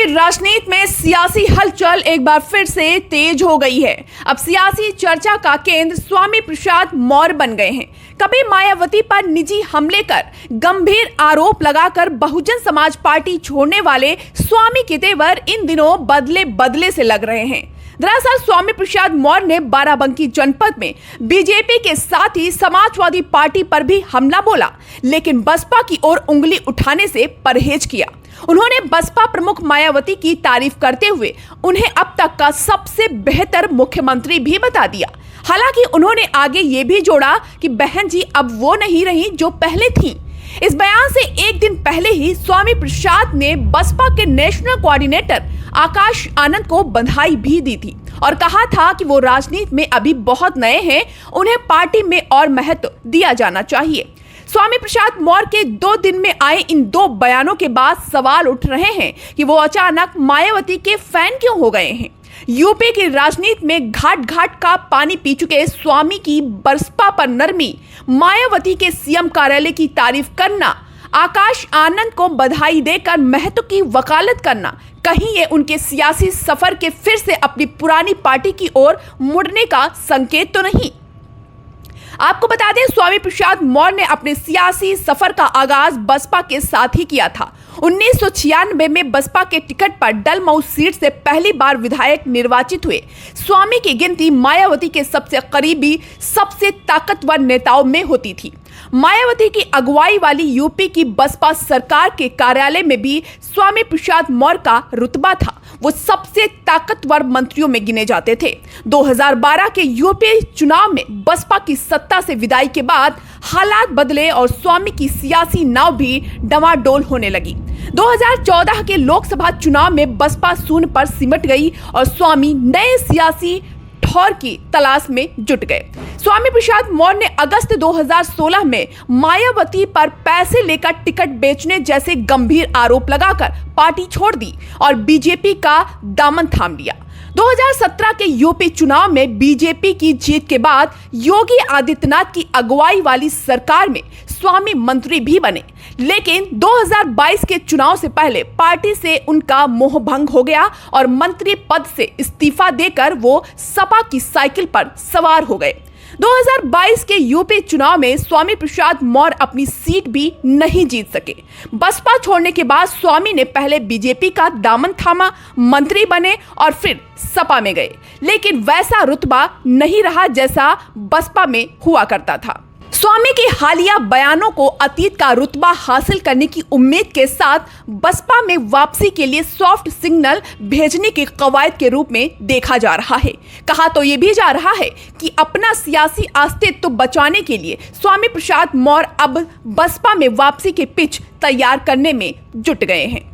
की राजनीति में सियासी हलचल एक बार फिर से तेज हो गई है। अब सियासी चर्चा का केंद्र स्वामी प्रसाद मौर्य बन गए हैं। कभी मायावती पर निजी हमले कर गंभीर आरोप लगाकर बहुजन समाज पार्टी छोड़ने वाले स्वामी के तेवर इन दिनों बदले बदले से लग रहे हैं। दरअसल स्वामी प्रसाद मौर्य ने बाराबंकी जनपद में बीजेपी के साथ ही समाजवादी पार्टी पर भी हमला बोला, लेकिन बसपा की ओर उंगली उठाने से परहेज किया। उन्होंने बसपा प्रमुख मायावती की तारीफ करते हुए उन्हें अब तक का सबसे बेहतर मुख्यमंत्री भी बता दिया। हालांकि उन्होंने आगे ये भी जोड़ा कि बहन जी अब वो नहीं रही जो पहले थी। इस बयान से एक दिन पहले ही स्वामी प्रसाद ने बसपा के नेशनल कोऑर्डिनेटर आकाश आनंद को बधाई भी दी थी और कहा था कि वो राजनीति में अभी बहुत नए हैं, उन्हें पार्टी में और महत्व दिया जाना चाहिए। स्वामी प्रसाद मौर्य के 2 दिन में आए इन 2 बयानों के बाद सवाल उठ रहे हैं कि वो अचानक मायावती के फैन क्यों हो गए हैं। यूपी की राजनीति में घाट घाट का पानी पी चुके स्वामी की बसपा पर नरमी, मायावती के सीएम कार्यालय की तारीफ करना, आकाश आनंद को बधाई देकर महत्व की वकालत करना, कहीं ये उनके सियासी सफर के फिर से अपनी पुरानी पार्टी की ओर मुड़ने का संकेत तो नहीं। आपको बता दें, स्वामी प्रसाद मौर्य ने अपने सियासी सफर का आगाज बसपा के साथ ही किया था। 1996 में बसपा के टिकट पर डलमऊ सीट से पहली बार विधायक निर्वाचित हुए स्वामी की गिनती मायावती के सबसे करीबी, सबसे ताकतवर नेताओं में होती थी। मायावती की अगुवाई वाली यूपी की बसपा सरकार के कार्यालय में भी स्वामी प्रसाद मौर्य का रुतबा था। वो सबसे ताकतवर मंत्रियों में गिने जाते थे। 2012 के यूपी चुनाव में बसपा की सत्ता से विदाई के बाद हालात बदले और स्वामी की सियासी नाव भी डवाडोल होने लगी। 2014 के लोकसभा चुनाव में बसपा शून्य पर सिमट गई और स्वामी नए सियासी ठौर की तलाश में जुट गए। स्वामी प्रसाद मौर्य ने अगस्त 2016 में मायावती पर पैसे लेकर टिकट बेचने जैसे गंभीर आरोप लगाकर पार्टी छोड़ दी और बीजेपी का दामन थाम लिया। 2017 के यूपी चुनाव में बीजेपी की जीत के बाद योगी आदित्यनाथ की अगुवाई वाली सरकार में स्वामी मंत्री भी बने, लेकिन 2022 के चुनाव से पहले पार्टी से उनका मोहभंग हो गया और मंत्री पद से इस्तीफा देकर वो सपा की साइकिल पर सवार हो गए। 2022 के यूपी चुनाव में स्वामी प्रसाद मौर्य अपनी सीट भी नहीं जीत सके। बसपा छोड़ने के बाद स्वामी ने पहले बीजेपी का दामन थामा, मंत्री बने और फिर सपा में गए, लेकिन वैसा रुतबा नहीं रहा जैसा बसपा में हुआ करता था। स्वामी के हालिया बयानों को अतीत का रुतबा हासिल करने की उम्मीद के साथ बसपा में वापसी के लिए सॉफ्ट सिग्नल भेजने की कवायद के रूप में देखा जा रहा है। कहा तो ये भी जा रहा है कि अपना सियासी अस्तित्व बचाने के लिए स्वामी प्रसाद मौर्य अब बसपा में वापसी के पिच तैयार करने में जुट गए हैं।